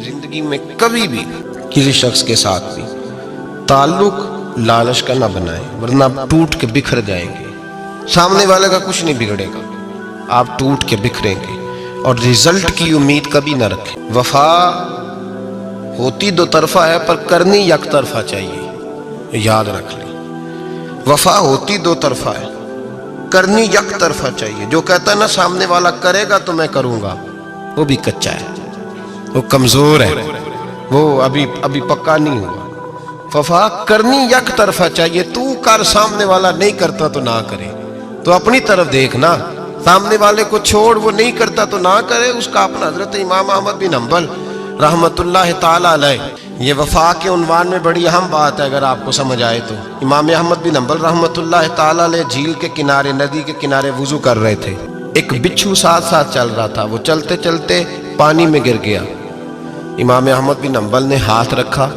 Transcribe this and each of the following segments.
زندگی میں کبھی بھی کسی شخص کے ساتھ بھی تعلق لالچ کا نہ بنائیں، ورنہ آپ ٹوٹ کے بکھر جائیں گے۔ سامنے والے کا کچھ نہیں بگڑے گا، آپ ٹوٹ کے بکھریں گے، اور رزلٹ کی امید کبھی نہ رکھیں۔ وفا ہوتی دو طرفہ ہے پر کرنی یک طرفہ چاہیے، یاد رکھ لیں۔ وفا ہوتی دو طرفہ ہے، کرنی یک طرفہ چاہیے۔ جو کہتا ہے نا سامنے والا کرے گا تو میں کروں گا، وہ بھی کچا ہے، وہ کمزور ہے، وہ ابھی پکا نہیں ہوا۔ وفا کرنی یک طرفہ چاہیے، تو کر، سامنے والا نہیں کرتا تو نہ کرے۔ تو اپنی طرف دیکھنا، سامنے والے کو چھوڑ، وہ نہیں کرتا تو نہ کرے، اس کا اپنا۔ حضرت امام احمد بن حنبل رحمت اللہ تعالی علیہ، یہ وفا کے عنوان میں بڑی اہم بات ہے اگر آپ کو سمجھ آئے تو۔ امام احمد بن حنبل رحمت اللہ تعالی علیہ جھیل کے کنارے، ندی کے کنارے وضو کر رہے تھے۔ ایک بچھو ساتھ ساتھ چل رہا تھا، وہ چلتے چلتے پانی میں گر گیا۔ امام احمد بن حنبل نے ہاتھ رکھا،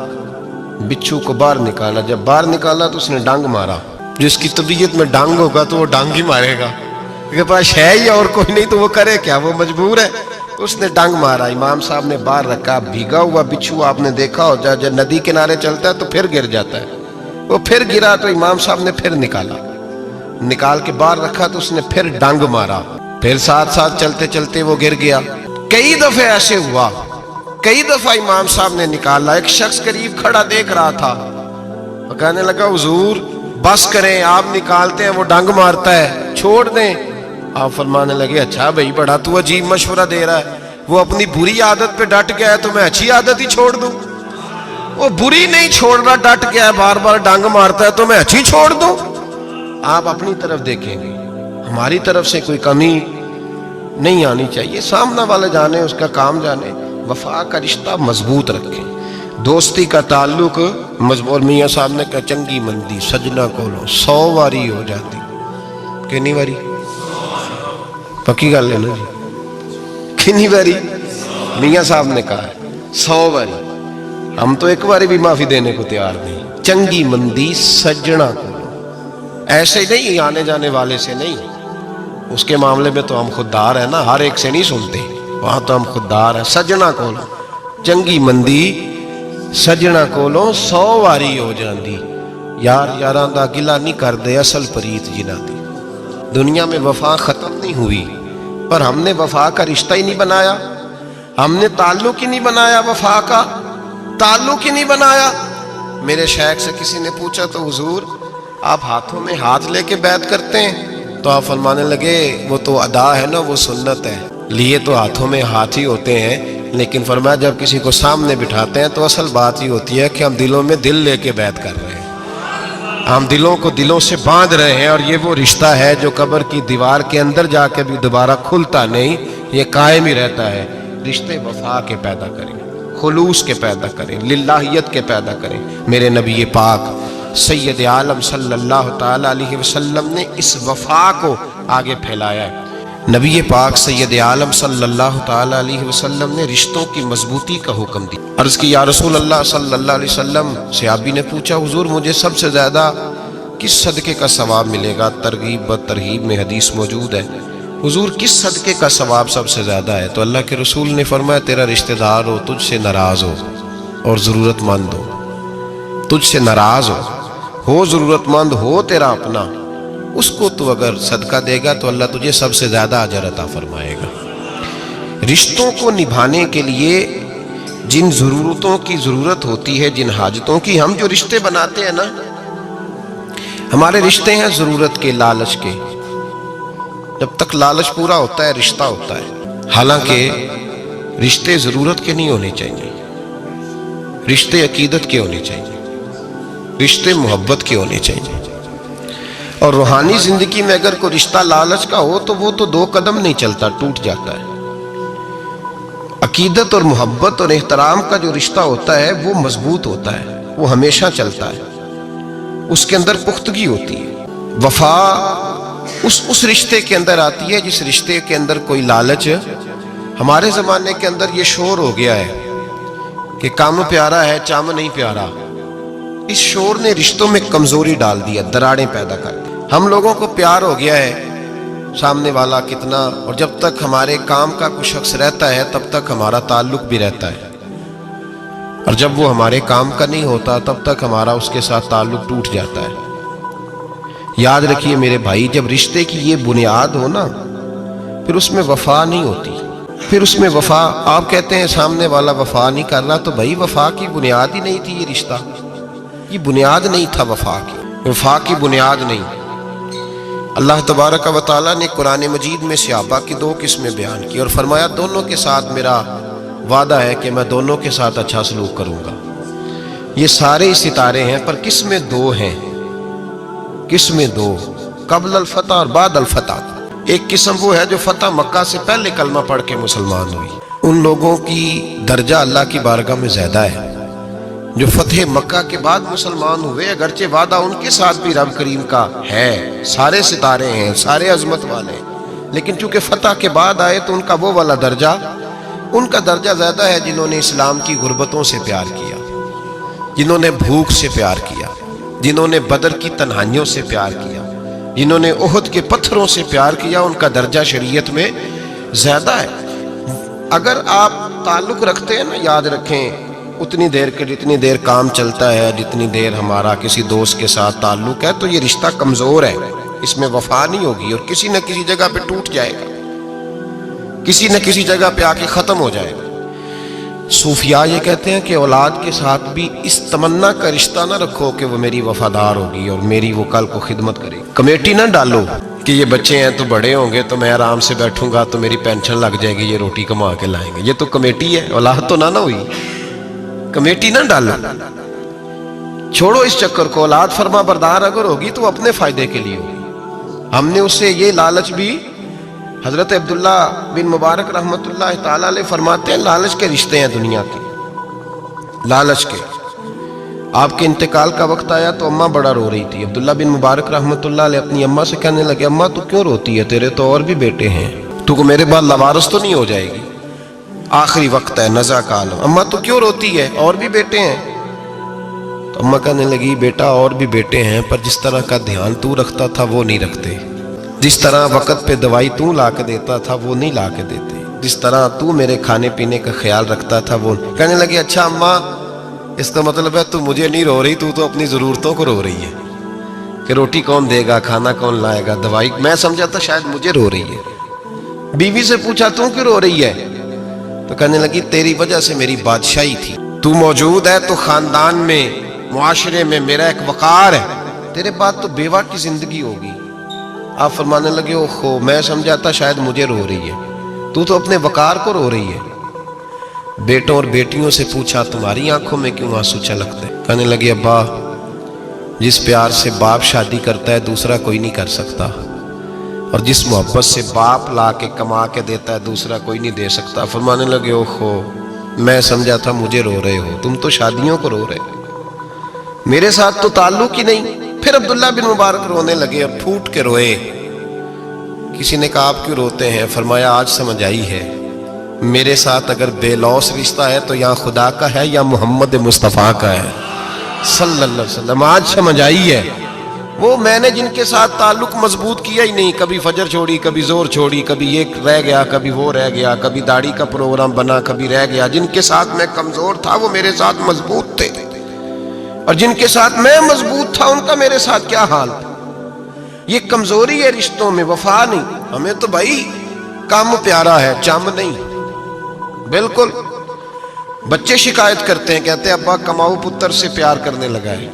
بچھو کو باہر نکالا۔ جب باہر نکالا تو اس نے ڈانگ مارا۔ جس کی طبیعت میں ڈانگ ہوگا تو وہ ڈانگ ہی مارے گا، اس کے پاس ہے ہی اور کوئی نہیں تو وہ کرے کیا، وہ مجبور ہے۔ اس نے ڈانگ مارا، امام صاحب نے باہر رکھا۔ بھیگا ہوا بچھو آپ نے دیکھا ہو، جب ندی کنارے چلتا ہے تو پھر گر جاتا ہے، وہ پھر گرا تو امام صاحب نے پھر نکال کے باہر رکھا تو اس نے پھر ڈانگ مارا، پھر ساتھ ساتھ چلتے چلتے وہ گر گیا۔ کئی دفعہ ایسے ہوا، کئی دفعہ امام صاحب نے نکالا۔ ایک شخص قریب کھڑا دیکھ رہا تھا، وہ کہنے لگا حضور بس کریں، آپ نکالتے ہیں وہ ڈانگ مارتا ہے، چھوڑ دیں۔ آپ فرمانے لگے اچھا بھائی، بڑا تو عجیب مشورہ دے رہا ہے، وہ اپنی بری عادت پہ ڈٹ گیا ہے تو میں اچھی عادت ہی چھوڑ دوں؟ وہ بری نہیں چھوڑ رہا، ڈٹ گیا ہے، بار بار ڈانگ مارتا ہے تو میں اچھی چھوڑ دوں؟ آپ اپنی طرف دیکھیں گے، ہماری طرف سے کوئی کمی نہیں آنی چاہیے، سامنا والا جانے، اس کا کام جانے۔ وفا کا رشتہ مضبوط رکھیں، دوستی کا تعلق مضبوط۔ میاں صاحب نے کہا چنگی مندی سجنا کولو 100 واری ہو جاتی، کتنی واری؟ پکی گل ہے نا جی، کتنی واری؟ میاں صاحب نے کہا 100 واری، ہم تو ایک باری بھی معافی دینے کو تیار نہیں۔ چنگی مندی سجنا کولو، ایسے نہیں آنے جانے والے سے نہیں، اس کے معاملے میں تو ہم خوددار ہیں نا، ہر ایک سے نہیں سنتے، وہاں تو ہم خوددار ہیں۔ سجنا کولو چنگی مندی سجنا کولو 100 واری ہو جاندی، یار یاراں دا گلا نہیں کر دے اصل پریت جنہ دی۔ دنیا میں وفا ختم نہیں ہوئی، پر ہم نے وفا کا رشتہ ہی نہیں بنایا، ہم نے تعلق ہی نہیں بنایا، وفا کا تعلق ہی نہیں بنایا۔ میرے شیخ سے کسی نے پوچھا تو حضور آپ ہاتھوں میں ہاتھ لے کے بیعت کرتے ہیں؟ تو آپ فرمانے لگے وہ تو ادا ہے نا، وہ سنت ہے، لیے تو ہاتھوں میں ہاتھ ہی ہوتے ہیں، لیکن فرمایا جب کسی کو سامنے بٹھاتے ہیں تو اصل بات ہی ہوتی ہے کہ ہم دلوں میں دل لے کے بیعت کر رہے ہیں، ہم دلوں کو دلوں سے باندھ رہے ہیں، اور یہ وہ رشتہ ہے جو قبر کی دیوار کے اندر جا کے بھی دوبارہ کھلتا نہیں، یہ قائم ہی رہتا ہے۔ رشتے وفا کے پیدا کریں، خلوص کے پیدا کریں، للہیت کے پیدا کریں۔ میرے نبی پاک سید عالم صلی اللہ تعالی علیہ وسلم نے اس وفا کو آگے پھیلایا ہے۔ نبی پاک سید عالم صلی اللہ تعالی علیہ وسلم نے رشتوں کی مضبوطی کا حکم دیا۔ عرض کی یا رسول اللہ صلی اللہ علیہ وسلم، صحابی نے پوچھا حضور مجھے سب سے زیادہ کس صدقے کا ثواب ملے گا؟ ترغیب و ترہیب میں حدیث موجود ہے، حضور کس صدقے کا ثواب سب سے زیادہ ہے؟ تو اللہ کے رسول نے فرمایا تیرا رشتہ دار ہو، تجھ سے ناراض ہو اور ضرورت مند ہو، تجھ سے ناراض ہو ضرورت مند ہو، تیرا اپنا، اس کو تو اگر صدقہ دے گا تو اللہ تجھے سب سے زیادہ اجر عطا فرمائے گا۔ رشتوں کو نبھانے کے لیے جن ضرورتوں کی ضرورت ہوتی ہے، جن حاجتوں کی، ہم جو رشتے بناتے ہیں نا، ہمارے رشتے ہیں ضرورت کے، لالچ کے۔ جب تک لالچ پورا ہوتا ہے رشتہ ہوتا ہے، حالانکہ رشتے ضرورت کے نہیں ہونے چاہیے، رشتے عقیدت کے ہونے چاہیے، رشتے محبت کے ہونے چاہیے۔ اور روحانی زندگی میں اگر کوئی رشتہ لالچ کا ہو تو وہ تو 2 قدم نہیں چلتا، ٹوٹ جاتا ہے۔ عقیدت اور محبت اور احترام کا جو رشتہ ہوتا ہے وہ مضبوط ہوتا ہے، وہ ہمیشہ چلتا ہے، اس کے اندر پختگی ہوتی ہے۔ وفا اس رشتے کے اندر آتی ہے جس رشتے کے اندر کوئی لالچ۔ ہمارے زمانے کے اندر یہ شور ہو گیا ہے کہ کام پیارا ہے چام نہیں پیارا، اس شور نے رشتوں میں کمزوری ڈال دیا، دراڑیں پیدا کر دی۔ ہم لوگوں کو پیار ہو گیا ہے سامنے والا کتنا، اور جب تک ہمارے کام کا کوئی شخص رہتا ہے تب تک ہمارا تعلق بھی رہتا ہے، اور جب وہ ہمارے کام کا نہیں ہوتا تب تک ہمارا اس کے ساتھ تعلق ٹوٹ جاتا ہے۔ یاد رکھیے میرے بھائی، جب رشتے کی یہ بنیاد ہو نا، پھر اس میں وفا نہیں ہوتی۔ پھر اس میں وفا، آپ کہتے ہیں سامنے والا وفا نہیں کر رہا، تو بھائی وفا کی بنیاد ہی نہیں تھی یہ رشتہ، یہ بنیاد نہیں تھا وفا کی بنیاد نہیں۔ اللہ تبارک و تعالیٰ نے قرآن مجید میں صحابہ کی دو قسمیں بیان کی اور فرمایا دونوں کے ساتھ میرا وعدہ ہے کہ میں دونوں کے ساتھ اچھا سلوک کروں گا۔ یہ سارے ستارے ہیں، پر قسمیں دو ہیں، قسمیں دو، قبل الفتح اور بعد الفتح۔ ایک قسم وہ ہے جو فتح مکہ سے پہلے کلمہ پڑھ کے مسلمان ہوئی، ان لوگوں کی درجہ اللہ کی بارگاہ میں زیادہ ہے۔ جو فتح مکہ کے بعد مسلمان ہوئے، اگرچہ وعدہ ان کے ساتھ بھی رب کریم کا ہے، سارے ستارے ہیں، سارے عظمت والے، لیکن چونکہ فتح کے بعد آئے تو ان کا وہ والا درجہ، ان کا درجہ زیادہ ہے جنہوں نے اسلام کی غربتوں سے پیار کیا، جنہوں نے بھوک سے پیار کیا، جنہوں نے بدر کی تنہائیوں سے پیار کیا، جنہوں نے احد کے پتھروں سے پیار کیا، ان کا درجہ شریعت میں زیادہ ہے۔ اگر آپ تعلق رکھتے ہیں نا، یاد رکھیں اتنی دیر کے جتنی دیر کام چلتا ہے، جتنی دیر ہمارا کسی دوست کے ساتھ تعلق ہے، تو یہ رشتہ کمزور ہے، اس میں وفا نہیں ہوگی اور کسی نہ کسی جگہ پہ ٹوٹ جائے گا، کسی نہ کسی جگہ پہ آ کے ختم ہو جائے گا۔ صوفیاء یہ کہتے ہیں کہ اولاد کے ساتھ بھی اس تمنا کا رشتہ نہ رکھو کہ وہ میری وفادار ہوگی اور میری وہ کل کو خدمت کرے گی۔ کمیٹی نہ ڈالو کہ یہ بچے ہیں تو بڑے ہوں گے تو میں آرام سے بیٹھوں گا تو میری پینشن لگ جائے گی، یہ روٹی کما کے لائیں گے، یہ تو کمیٹی ہے، اولاد تو نہ ہوئی، کمیٹی نہ ڈالو، چھوڑو اس چکر کو۔ اولاد فرما بردار اگر ہوگی تو اپنے فائدے کے لیے ہوگی۔ ہم نے اس سے یہ لالچ بھی، حضرت عبداللہ بن مبارک رحمۃ اللہ تعالیٰ علیہ فرماتے ہیں لالچ کے رشتے ہیں دنیا کے، لالچ کے۔ آپ کے انتقال کا وقت آیا تو اماں بڑا رو رہی تھی، عبداللہ بن مبارک رحمۃ اللہ علیہ اپنی اماں سے کہنے لگے اماں تو کیوں روتی ہے، تیرے تو اور بھی بیٹے ہیں، تو کو میرے بعد لوارث تو نہیں ہو جائے گی، آخری وقت ہے، نزع کا عالم، اماں تو کیوں روتی ہے، اور بھی بیٹے ہیں؟ تو اماں کہنے لگی بیٹا اور بھی بیٹے ہیں، پر جس طرح کا دھیان تو رکھتا تھا وہ نہیں رکھتے، جس طرح وقت پہ دوائی تو لا کے دیتا تھا وہ نہیں لا کے دیتے، جس طرح تو میرے کھانے پینے کا خیال رکھتا تھا وہ۔ کہنے لگے اچھا اماں اس کا مطلب ہے تو مجھے نہیں رو رہی، تو اپنی ضرورتوں کو رو رہی ہے کہ روٹی کون دے گا، کھانا کون لائے گا، دوائی، میں سمجھا تھا شاید مجھے رو رہی ہے۔ بیوی سے پوچھا تو کیوں رو رہی ہے، تو کہنے لگی تیری وجہ سے میری بادشاہی تھی، تو موجود ہے تو خاندان میں، معاشرے میں میرا ایک وقار ہے، تیرے بعد تو بیوہ کی زندگی ہوگی۔ آپ فرمانے لگے اوہو میں سمجھا تھا شاید مجھے رو رہی ہے، تو اپنے وقار کو رو رہی ہے۔ بیٹوں اور بیٹیوں سے پوچھا تمہاری آنکھوں میں کیوں آنسو چھلکتے؟ کہنے لگے ابا جس پیار سے باپ شادی کرتا ہے دوسرا کوئی نہیں کر سکتا، اور جس محبت سے باپ لا کے کما کے دیتا ہے دوسرا کوئی نہیں دے سکتا۔ فرمانے لگے اوہو میں سمجھا تھا مجھے رو رہے ہو، تم تو شادیوں کو رو رہے ہو، میرے ساتھ تو تعلق ہی نہیں۔ پھر عبداللہ بن مبارک رونے لگے اور پھوٹ کے روئے۔ کسی نے کہا آپ کیوں روتے ہیں؟ فرمایا آج سمجھ آئی ہے، میرے ساتھ اگر بے لوث رشتہ ہے تو یا خدا کا ہے یا محمد مصطفیٰ کا ہے صلی اللہ علیہ وسلم۔ آج سمجھ آئی ہے، وہ میں نے جن کے ساتھ تعلق مضبوط کیا ہی نہیں، کبھی فجر چھوڑی، کبھی زور چھوڑی، کبھی یہ رہ گیا، کبھی وہ رہ گیا، کبھی داڑھی کا پروگرام بنا، کبھی رہ گیا، جن کے ساتھ میں کمزور تھا وہ میرے ساتھ مضبوط تھے، اور جن کے ساتھ میں مضبوط تھا ان کا میرے ساتھ کیا حال تھا۔ یہ کمزوری ہے رشتوں میں، وفا نہیں۔ ہمیں تو بھائی کام پیارا ہے، چم نہیں، بالکل۔ بچے شکایت کرتے ہیں، کہتے ہیں ابا کماؤ پتر سے پیار کرنے لگا ہے،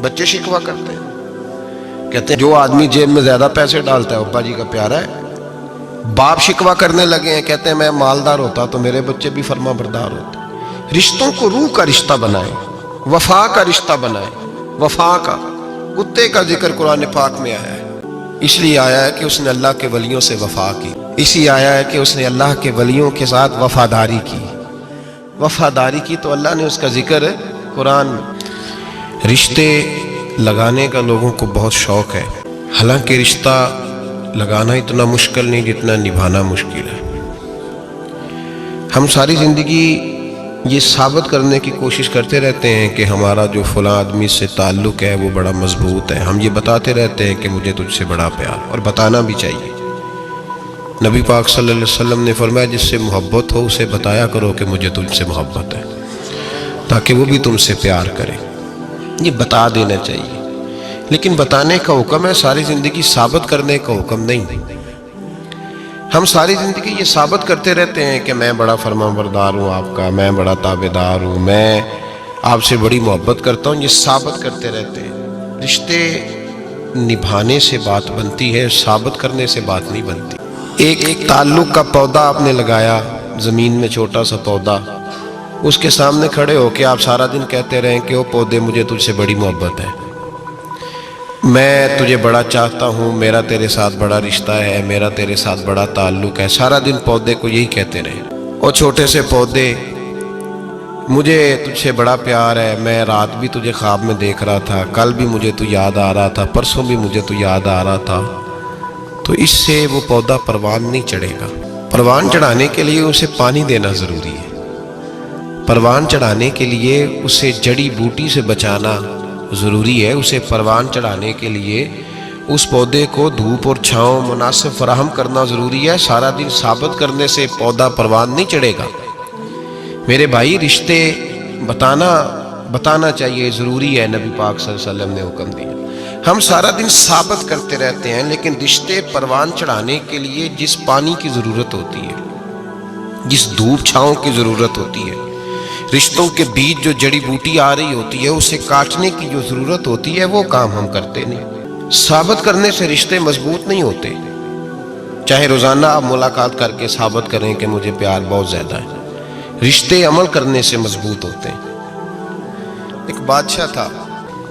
بچے شکوا کرتے ہیں، کہتے ہیں جو آدمی جیب میں زیادہ پیسے ڈالتا ہے ابا جی کا پیارا ہے۔ باپ شکوا کرنے لگے ہیں، کہتے ہیں میں مالدار ہوتا تو میرے بچے بھی فرما بردار ہوتے۔ رشتوں کو روح کا رشتہ بنائیں، وفا کا رشتہ بنائیں، وفا کا۔ کتے کا ذکر قرآن پاک میں آیا ہے، اس لیے آیا ہے کہ اس نے اللہ کے ولیوں سے وفا کی، اسی آیا ہے کہ اس نے اللہ کے ولیوں کے ساتھ وفاداری کی، وفاداری کی تو اللہ نے اس کا ذکر قرآن میں۔ رشتے لگانے کا لوگوں کو بہت شوق ہے، حالانکہ رشتہ لگانا اتنا مشکل نہیں جتنا نبھانا مشکل ہے۔ ہم ساری زندگی یہ ثابت کرنے کی کوشش کرتے رہتے ہیں کہ ہمارا جو فلاں آدمی سے تعلق ہے وہ بڑا مضبوط ہے، ہم یہ بتاتے رہتے ہیں کہ مجھے تجھ سے بڑا پیار، اور بتانا بھی چاہیے۔ نبی پاک صلی اللہ علیہ وسلم نے فرمایا جس سے محبت ہو اسے بتایا کرو کہ مجھے تجھ سے محبت ہے۔ تاکہ وہ بھی تم سے پیار کرے. یہ بتا دینا چاہیے، لیکن بتانے کا حکم ہے، ساری زندگی ثابت کرنے کا حکم نہیں. ہم ساری زندگی یہ ثابت کرتے رہتے ہیں کہ میں بڑا فرمانبردار ہوں آپ کا، میں بڑا تابعدار ہوں، میں آپ سے بڑی محبت کرتا ہوں. یہ ثابت کرتے رہتے ہیں. رشتے نبھانے سے بات بنتی ہے، ثابت کرنے سے بات نہیں بنتی. ایک تعلق کا پودا آپ نے لگایا زمین میں، چھوٹا سا پودا، اس کے سامنے کھڑے ہو کے آپ سارا دن کہتے رہیں کہ او پودے مجھے تجھ سے بڑی محبت ہے، میں تجھے بڑا چاہتا ہوں، میرا تیرے ساتھ بڑا رشتہ ہے، میرا تیرے ساتھ بڑا تعلق ہے. سارا دن پودے کو یہی کہتے رہے. اور چھوٹے سے پودے، مجھے تجھ سے بڑا پیار ہے، میں رات بھی تجھے خواب میں دیکھ رہا تھا، کل بھی مجھے تو یاد آ رہا تھا، پرسوں بھی مجھے تو یاد آ رہا تھا. تو اس سے وہ پودا پروان نہیں چڑھے گا. پروان چڑھانے کے لیے اسے پانی دینا ضروری ہے. پروان چڑھانے کے لیے اسے جڑی بوٹی سے بچانا ضروری ہے. اسے پروان چڑھانے کے لیے اس پودے کو دھوپ اور چھاؤں مناسب فراہم کرنا ضروری ہے. سارا دن ثابت کرنے سے پودا پروان نہیں چڑھے گا. میرے بھائی، رشتے بتانا چاہیے، ضروری ہے. نبی پاک صلی اللہ علیہ وسلم نے حکم دیا. ہم سارا دن ثابت کرتے رہتے ہیں، لیکن رشتے پروان چڑھانے کے لیے جس پانی کی ضرورت ہوتی ہے، جس دھوپ چھاؤں کی ضرورت ہوتی ہے، رشتوں کے بیچ جو جڑی بوٹی آ رہی ہوتی ہے اسے کاٹنے کی جو ضرورت ہوتی ہے، وہ کام ہم کرتے نہیں. ثابت کرنے سے رشتے مضبوط نہیں ہوتے. چاہے روزانہ آپ ملاقات کر کے ثابت کریں کہ مجھے پیار بہت زیادہ ہے، رشتے عمل کرنے سے مضبوط ہوتے ہیں. ایک بادشاہ تھا.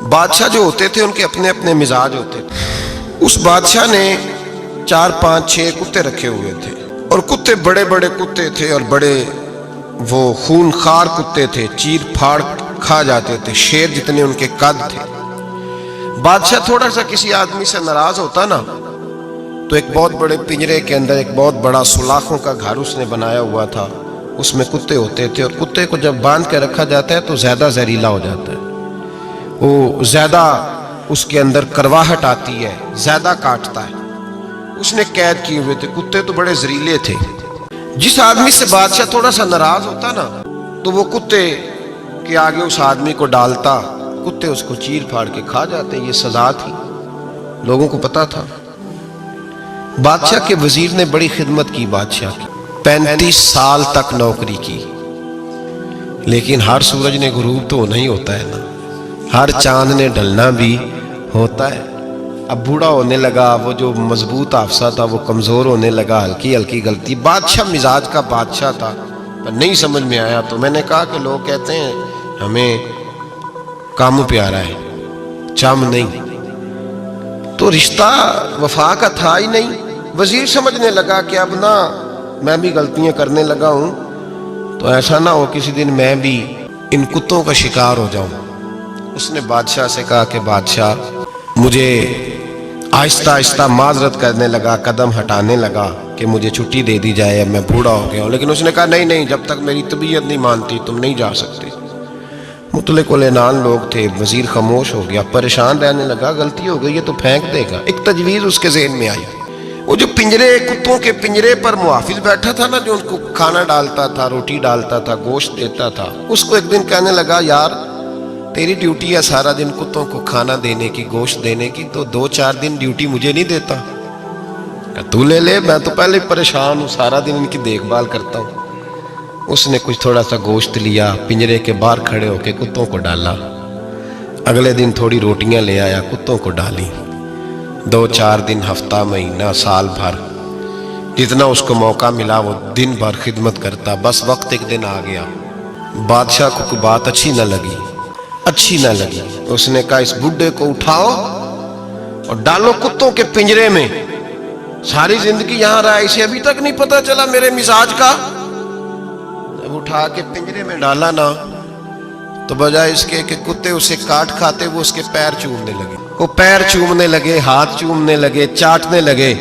بادشاہ جو ہوتے تھے ان کے اپنے اپنے مزاج ہوتے تھے. اس بادشاہ نے 4 5 6 کتے رکھے ہوئے تھے، اور کتے بڑے بڑے کتے تھے، اور بڑے وہ خون خار کتے تھے، چیر پھاڑ کھا جاتے تھے، شیر جتنے ان کے قد تھے. بادشاہ تھوڑا سا کسی آدمی سے ناراض ہوتا نا، تو ایک بہت بڑے پنجرے کے اندر ایک بہت بڑا سلاخوں کا گھر اس نے بنایا ہوا تھا. اس میں کتے ہوتے تھے، اور کتے کو جب باندھ کے رکھا جاتا ہے تو زیادہ زہریلا ہو جاتا ہے، وہ زیادہ اس کے اندر کرواہٹ آتی ہے، زیادہ کاٹتا ہے. اس نے قید کیے ہوئے تھے. کتے تو بڑے زہریلے تھے. جس آدمی سے بادشاہ تھوڑا سا ناراض ہوتا نا، تو وہ کتے کے آگے اس آدمی کو ڈالتا، کتے اس کو چیر پھاڑ کے کھا جاتے. یہ سزا تھی، لوگوں کو پتا تھا. بادشاہ کے وزیر نے بڑی خدمت کی بادشاہ کی، 35 سال تک نوکری کی. لیکن ہر سورج نے غروب تو نہیں ہوتا ہے نا، ہر چاند نے ڈھلنا بھی ہوتا ہے. اب بوڑھا ہونے لگا، وہ جو مضبوط حافظہ تھا وہ کمزور ہونے لگا، ہلکی ہلکی غلطی. بادشاہ مزاج کا بادشاہ تھا، پر نہیں سمجھ میں آیا. تو میں نے کہا کہ لوگ کہتے ہیں ہمیں کام پیارا ہے، چم نہیں. تو رشتہ وفا کا تھا ہی نہیں. وزیر سمجھنے لگا کہ اب نہ میں بھی غلطیاں کرنے لگا ہوں، تو ایسا نہ ہو کسی دن میں بھی ان کتوں کا شکار ہو جاؤں. اس نے بادشاہ سے کہا کہ بادشاہ، مجھے آہستہ آہستہ معذرت کرنے لگا، قدم ہٹانے لگا کہ مجھے چھٹی دے دی جائے، اب میں بوڑھا ہو گیا ہوں. لیکن اس نے کہا نہیں، جب تک میری طبیعت نہیں مانتی تم نہیں جا سکتے. مطلق العنان لوگ تھے. وزیر خاموش ہو گیا، پریشان رہنے لگا. غلطی ہو گئی ہے تو پھینک دے گا. ایک تجویز اس کے ذہن میں آئی. وہ جو کتوں کے پنجرے پر محافظ بیٹھا تھا نا، جو ان کو کھانا ڈالتا تھا، روٹی ڈالتا تھا، گوشت دیتا تھا، اس کو ایک دن کہنے لگا، یار تیری ڈیوٹی ہے سارا دن کتوں کو کھانا دینے کی، گوشت دینے کی، تو 2 4 دن ڈیوٹی مجھے نہیں دیتا؟ تو لے لے، میں تو پہلے پریشان ہوں، سارا دن ان کی دیکھ بھال کرتا ہوں. اس نے کچھ تھوڑا سا گوشت لیا، پنجرے کے باہر کھڑے ہو کے کتوں کو ڈالا. اگلے دن تھوڑی روٹیاں لے آیا، کتوں کو ڈالی. 2 4 دن، ہفتہ، مہینہ، سال بھر، جتنا اس کو موقع ملا وہ دن بھر خدمت کرتا. بس وقت ایک دن آ گیا، بادشاہ کو کوئی بات اچھی نہ لگی. اس نے کہا اس بڈھے کو اٹھاؤ اور ڈالو کتوں کے پنجرے میں. ساری زندگی یہاں رہا، اسے ابھی تک نہیں پتا چلا میرے مزاج کا. جب اٹھا کے پنجرے میں ڈالا نا، تو بجائے اس کے کہ کتے اسے کاٹ کھاتے، وہ اس کے پیر چومنے لگے. وہ پیر چومنے لگے، ہاتھ چومنے لگے، چاٹنے لگے.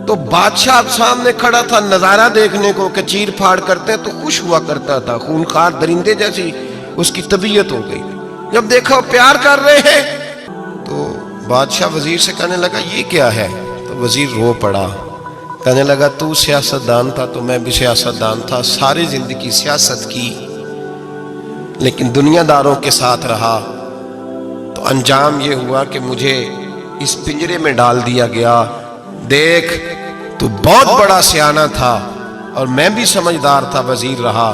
تو بادشاہ سامنے کھڑا تھا نظارہ دیکھنے کو کہ چیر پھاڑ کرتے تو خوش ہوا کرتا تھا. خونخوار درندے جیسی اس کی طبیعت ہو گئی. جب دیکھا وہ پیار کر رہے ہیں، تو بادشاہ وزیر سے کہنے لگا یہ کیا ہے؟ تو وزیر رو پڑا، کہنے لگا تو سیاست دان تھا تو میں بھی سیاست دان تھا، ساری زندگی سیاست کی، لیکن دنیا داروں کے ساتھ رہا تو انجام یہ ہوا کہ مجھے اس پنجرے میں ڈال دیا گیا۔ دیکھ تو بہت بڑا سیانہ تھا اور میں بھی سمجھدار تھا، وزیر رہا،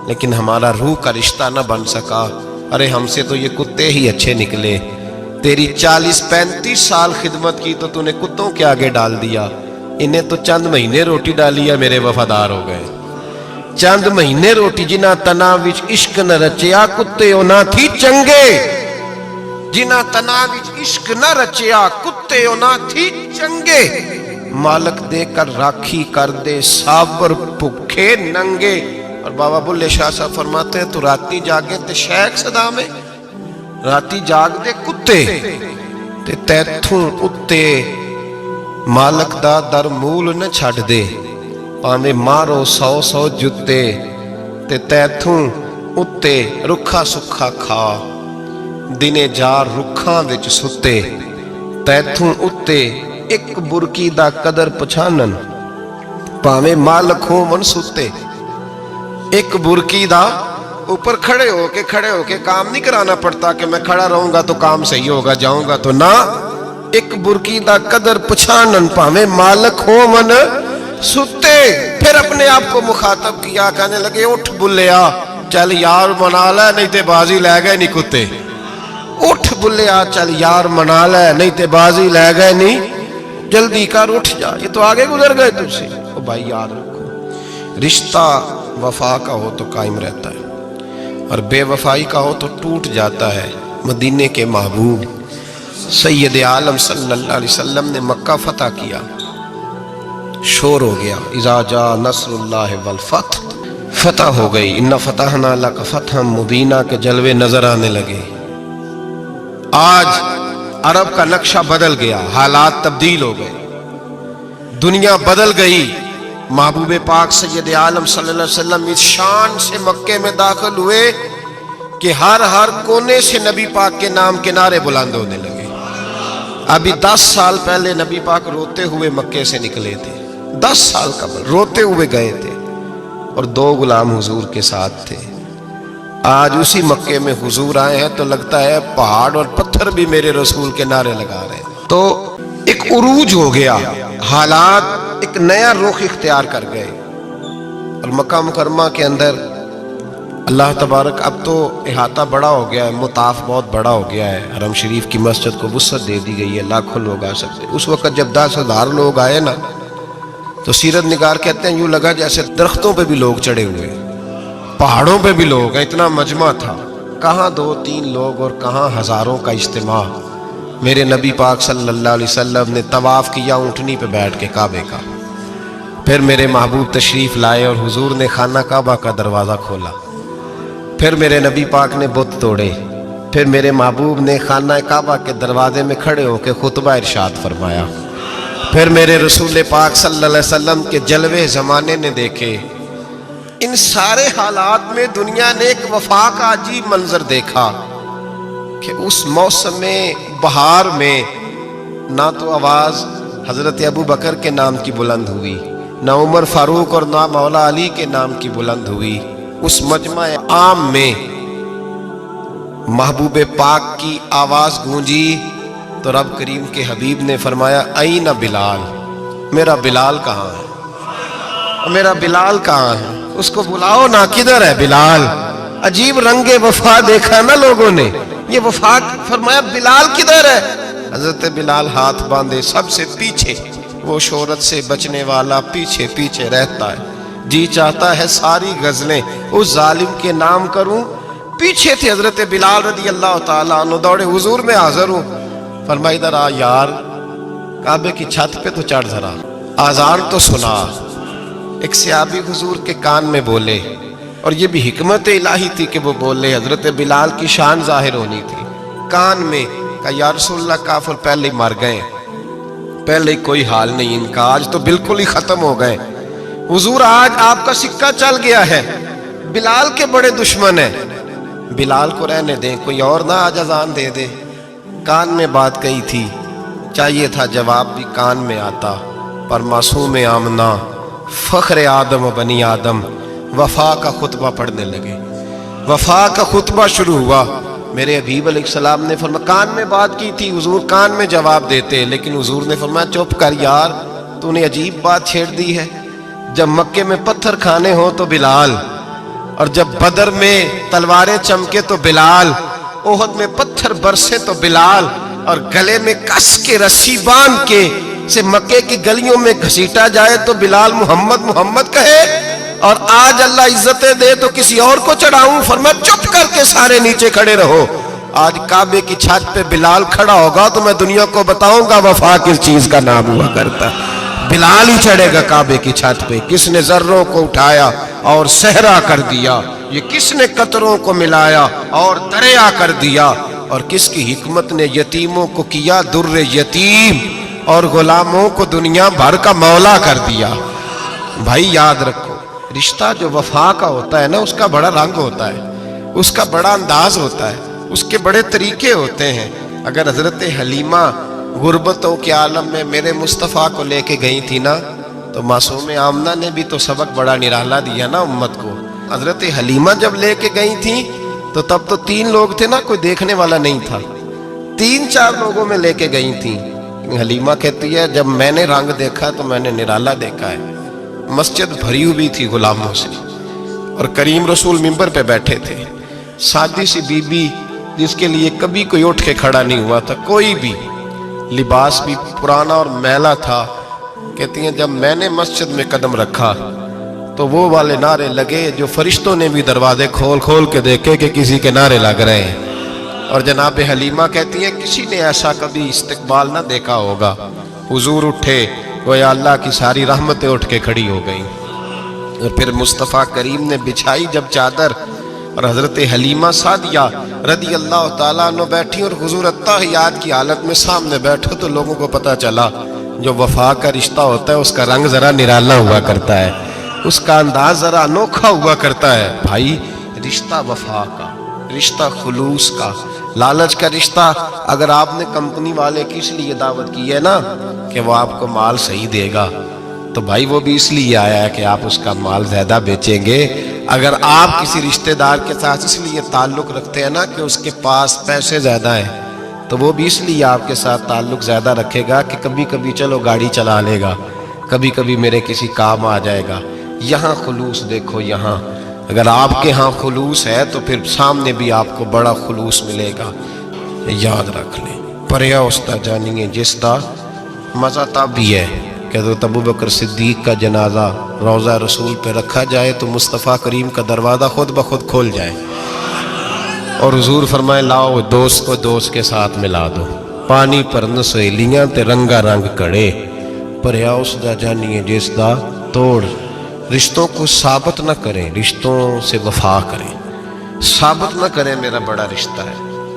لیکن ہمارا روح کا رشتہ نہ بن سکا۔ ارے ہم سے تو یہ کتے ہی اچھے نکلے، تیری 40-35 سال خدمت کی تو نے کتوں کے آگے ڈال دیا، انہیں تو چند مہینے روٹی ڈالی ہے، میرے وفادار ہو گئے۔ چند مہینے روٹی جنہ تنا وچ عشق نہ رچیا، کتے او نہ تھی چنگے۔ جنہ تنا وچ عشق نہ رچیا، کتے او نہ تھی چنگے۔ مالک دے کر راکھی کر دے، صابر بھوکے ننگے۔ اور بابا بلے شاہ صاحب فرماتے ہیں تو راتی جاگے تے شیخ صدا میں، راتی جاگ دے کتے تے تیتھوں اتے مالک دا در مول نہ چھڑ دے، پاویں مارو 100 جتے تے تیتھوں اتے رکھا سکھا کھا، دنے جار رکھاں وچ ستے تیتھوں اتے ایک برکی دا قدر پچھانن، پاویں مالک ہو من ستے۔ ایک برکی دا اوپر کھڑے ہو کے کام نہیں کرانا پڑتا کہ میں کھڑا رہوں گا تو کام صحیح ہوگا، جاؤں گا تو نہ، ایک برکی دا قدر پچھانن، پاویں مالک ہو من ستے۔ پھر اپنے آپ کو مخاطب کیا، کہنے لگے اٹھ بلیا، چل یار منا لے نہیں تے بازی لے گئے نہیں کتے۔ اٹھ بلیا چل یار منا لے نہیں تے بازی لے گئے نہیں، جلدی کر اٹھ جا، یہ تو آگے گزر گئے تجھ سے۔ او بھائی یاد رکھو، رشتہ وفا کا ہو تو قائم رہتا ہے اور بے وفائی کا ہو تو ٹوٹ جاتا ہے۔ مدینے کے محبوب سید عالم صلی اللہ علیہ وسلم نے مکہ فتح کیا، شور ہو گیا، اذا جاء نصر اللہ والفتح، فتح ہو گئی، ان فتحنا لک فتحا مبینہ کے جلوے نظر آنے لگے۔ آج عرب کا نقشہ بدل گیا، حالات تبدیل ہو گئے، دنیا بدل گئی۔ محبوب پاک سید عالم صلی اللہ علیہ وسلم اس شان سے مکے میں داخل ہوئے کہ ہر کونے سے نبی پاک کے نام کے نعرے بلند ہونے لگے۔ ابھی 10 سال پہلے نبی پاک روتے ہوئے مکے سے نکلے تھے، 10 سال قبل روتے ہوئے گئے تھے اور 2 غلام حضور کے ساتھ تھے۔ آج اسی مکے میں حضور آئے ہیں تو لگتا ہے پہاڑ اور پتھر بھی میرے رسول کے نعرے لگا رہے ہیں۔ تو ایک عروج ہو گیا، حالات ایک نیا رخ اختیار کر گئے، اور مکہ مکرمہ کے اندر اللہ تبارک اب تو احاطہ بڑا ہو گیا ہے، مطاف بہت بڑا ہو گیا ہے، حرم شریف کی مسجد کو وسعت دے دی گئی ہے، لاکھوں لوگ آ سکتے۔ اس وقت جب 10,000 لوگ آئے نا تو سیرت نگار کہتے ہیں یوں لگا جیسے درختوں پہ بھی لوگ چڑھے ہوئے، پہاڑوں پہ بھی لوگ ہیں، اتنا مجمع تھا، کہاں 2-3 لوگ اور کہاں ہزاروں کا اجتماع۔ میرے نبی پاک صلی اللہ علیہ وسلم نے طواف کیا اونٹنی پہ بیٹھ کے کعبے کا، پھر میرے محبوب تشریف لائے اور حضور نے خانہ کعبہ کا دروازہ کھولا، پھر میرے نبی پاک نے بت توڑے، پھر میرے محبوب نے خانہ کعبہ کے دروازے میں کھڑے ہو کے خطبہ ارشاد فرمایا، پھر میرے رسول پاک صلی اللہ علیہ وسلم کے جلوے زمانے نے دیکھے۔ ان سارے حالات میں دنیا نے ایک وفا کا عجیب منظر دیکھا کہ اس موسم بہار میں نہ تو آواز حضرت ابو بکر کے نام کی بلند ہوئی، نہ عمر فاروق اور نہ مولا علی کے نام کی بلند ہوئی، اس مجمع عام میں محبوب پاک کی آواز گونجی تو رب کریم کے حبیب نے فرمایا این بلال، میرا بلال کہاں ہے، میرا بلال کہاں ہے، اس کو بلاؤ نا، کدھر ہے بلال۔ عجیب رنگ وفا دیکھا نا لوگوں نے، یہ وفا فرمایا بلال کدھر ہے، حضرت بلال ہاتھ باندھے سب سے پیچھے، وہ شہرت سے بچنے والا پیچھے پیچھے رہتا ہے، جی چاہتا ہے ساری غزلیں اس ظالم کے نام کروں۔ پیچھے تھے حضرت بلال رضی اللہ تعالیٰ عنہ، دوڑے حضور میں حاضر ہوں، فرمایا ادھر آ یار، کعبے کی چھت پہ تو چڑھ ذرا، آذان تو سنا۔ ایک صحابی حضور کے کان میں بولے، اور یہ بھی حکمت الہی تھی کہ وہ بولے، حضرت بلال کی شان ظاہر ہونی تھی، کان میں کہا یا رسول اللہ کافر پہلے ہی مر گئے، پہلے ہی کوئی حال نہیں ان کا، آج تو بالکل ہی ختم ہو گئے حضور، آج آپ کا سکہ چل گیا ہے، بلال کے بڑے دشمن ہیں، بلال کو رہنے دیں، کوئی اور نہ آج اذان دے دے۔ کان میں بات کہی تھی، چاہیے تھا جواب بھی کان میں آتا، پر معصوم آمنہ فخر آدم و بنی آدم وفا کا خطبہ پڑھنے لگے۔ وفا کا خطبہ شروع ہوا. میرے حبیب علیہ السلام نے فرمایا، کان میں بات کی تھی، حضور کان میں جواب دیتے، لیکن حضور نے فرمایا چپ کر یار، تو نے عجیب بات چھیڑ دی ہے. جب مکے میں پتھر کھانے ہو تو بلال، اور جب بدر میں تلواریں چمکے تو بلال، احد میں پتھر برسے تو بلال، اور گلے میں کس کے رسی باندھ کے سے مکے کی گلیوں میں گھسیٹا جائے تو بلال محمد محمد کہے. اور آج اللہ عزتیں دے تو کسی اور کو چڑھاؤں، فرمایا چپ کر کے سارے نیچے کھڑے رہو. آج کعبے کی چھت پہ بلال کھڑا ہوگا تو میں دنیا کو بتاؤں گا وفا کس چیز کا نام ہوا کرتا. بلال ہی چڑھے گا کعبے کی چھت پہ. کس نے ذروں کو اٹھایا اور صحرا کر دیا، یہ کس نے قطروں کو ملایا اور دریا کر دیا، اور کس کی حکمت نے یتیموں کو کیا در یتیم اور غلاموں کو دنیا بھر کا مولا کر دیا. بھائی یاد رکھو، رشتہ جو وفا کا ہوتا ہے نا، اس کا بڑا رنگ ہوتا ہے، اس کا بڑا انداز ہوتا ہے، اس کے بڑے طریقے ہوتے ہیں. اگر حضرت حلیمہ غربتوں کے عالم میں میرے مصطفیٰ کو لے کے گئی تھی نا، تو معصوم آمنہ نے بھی تو سبق بڑا نرالا دیا نا امت کو. حضرت حلیمہ جب لے کے گئی تھی تو تب تو 3 لوگ تھے نا، کوئی دیکھنے والا نہیں تھا. 3-4 لوگوں میں لے کے گئی تھی. حلیمہ کہتی ہے جب میں نے رنگ دیکھا تو میں نے نرالا دیکھا ہے. مسجد بھری ہوئی تھی غلاموں سے، اور کریم رسول منبر پہ بیٹھے تھے. سادی سی بی بی جس کے لیے کبھی کوئی اٹھ کے کھڑا نہیں ہوا تھا، کوئی بھی، لباس بھی پرانا اور میلا تھا. کہتی ہیں جب میں نے مسجد میں قدم رکھا تو وہ والے نعرے لگے جو فرشتوں نے بھی دروازے کھول کھول کے دیکھے کہ کسی کے نعرے لگ رہے ہیں. اور جناب حلیمہ کہتی ہیں کسی نے ایسا کبھی استقبال نہ دیکھا ہوگا. حضور اٹھے، گویا اللہ کی ساری رحمتیں اٹھ کے کھڑی ہو گئیں. اور پھر مصطفیٰ کریم نے بچھائی جب چادر، اور حضرت حلیمہ سعدیہ رضی اللہ تعالیٰ عنہ بیٹھی، اور حضور التحیات کی حالت میں سامنے بیٹھو تو لوگوں کو پتہ چلا جو وفا کا رشتہ ہوتا ہے اس کا رنگ ذرا نرالا ہوا کرتا ہے، اس کا انداز ذرا انوکھا ہوا کرتا ہے. بھائی رشتہ وفا کا، رشتہ خلوص کا، لالچ کا رشتہ. اگر آپ نے کمپنی والے کی اس لیے دعوت کی ہے نا کہ وہ آپ کو مال صحیح دے گا، تو بھائی وہ بھی اس لیے آیا ہے کہ آپ اس کا مال زیادہ بیچیں گے. اگر آپ کسی رشتہ دار کے ساتھ اس لیے تعلق رکھتے ہیں نا کہ اس کے پاس پیسے زیادہ ہیں، تو وہ بھی اس لیے آپ کے ساتھ تعلق زیادہ رکھے گا کہ کبھی کبھی چلو گاڑی چلا لے گا، کبھی کبھی میرے کسی کام آ جائے گا. یہاں خلوص دیکھو، یہاں اگر آپ کے ہاں خلوص ہے تو پھر سامنے بھی آپ کو بڑا خلوص ملے گا. یاد رکھ لیں، پریا استا جانیے جس دا مزہ تب بھی ہے کہ حضرت ابوبکر صدیق کا جنازہ روضہ رسول پہ رکھا جائے تو مصطفیٰ کریم کا دروازہ خود بخود کھول جائے، اور حضور فرمائے لاؤ دوست کو دوست کے ساتھ ملا دو. پانی پرن سہیلیاں تے رنگا رنگ کڑے، پریا استا جانیے جس دا توڑ. رشتوں کو ثابت نہ کریں، رشتوں سے وفا کریں. ثابت نہ کریں میرا بڑا رشتہ ہے،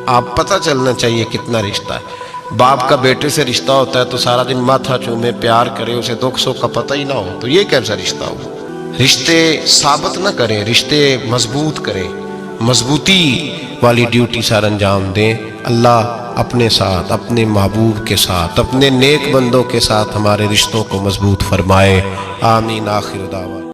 آپ پتہ چلنا چاہیے کتنا رشتہ ہے. باپ کا بیٹے سے رشتہ ہوتا ہے تو سارا دن ماتھا چومے، پیار کرے، اسے دکھ سکھ کا پتہ ہی نہ ہو، تو یہ کیسا رشتہ ہو. رشتے ثابت نہ کریں، رشتے مضبوط کریں، مضبوطی والی ڈیوٹی سر انجام دیں. اللہ اپنے ساتھ، اپنے محبوب کے ساتھ، اپنے نیک بندوں کے ساتھ ہمارے رشتوں کو مضبوط فرمائے. آمین. آخر دعوانا.